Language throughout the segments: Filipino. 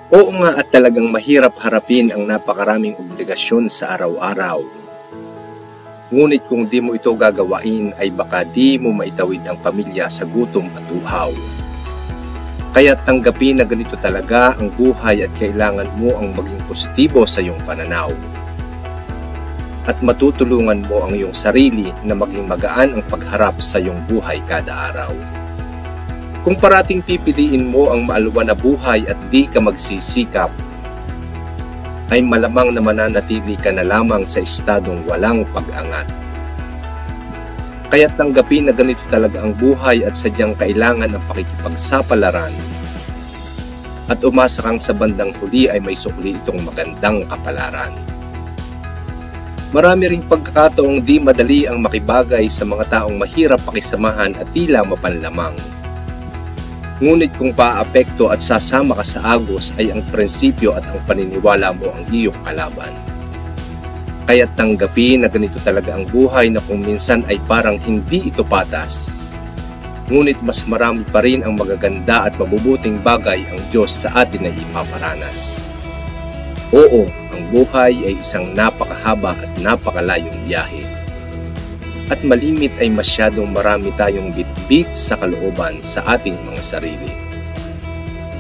Oo nga at talagang mahirap harapin ang napakaraming obligasyon sa araw-araw. Ngunit kung di mo ito gagawain ay baka di mo maitawid ang pamilya sa gutom at uhaw. Kaya tanggapin na ganito talaga ang buhay at kailangan mo ang maging positibo sa iyong pananaw. At matutulungan mo ang iyong sarili na maging magaan ang pagharap sa iyong buhay kada araw. Kung parating pipiliin mo ang maalwan na buhay at di ka magsisikap, ay malamang na mananatili ka na lamang sa estadong walang pag-angat. Kaya tanggapin na ganito talaga ang buhay at sadyang kailangan ang pakikipagsapalaran. At umasa kang sa bandang huli ay may sukli itong magandang kapalaran. Marami ring pagkakataong di madali ang makibagay sa mga taong mahirap pakisamahan at tila mapanlamang. Ngunit kung paapekto at sasama ka sa agos ay ang prinsipyo at ang paniniwala mo ang iyong kalaban. Kaya tanggapin na ganito talaga ang buhay na kung minsan ay parang hindi ito patas. Ngunit mas marami pa rin ang magaganda at mabubuting bagay ang Diyos sa atin na ipaparanas. Oo, ang buhay ay isang napakahaba at napakalayong biyahe. At malimit ay masyadong marami tayong bitbit sa kalooban sa ating mga sarili.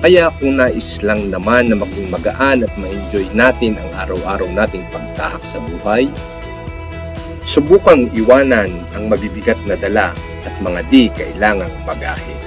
Kaya kung nais lang naman na maging magaan at ma-enjoy natin ang araw-araw nating pagtahak sa buhay, subukang iwanan ang mabibigat na dala at mga di kailangang bagahe.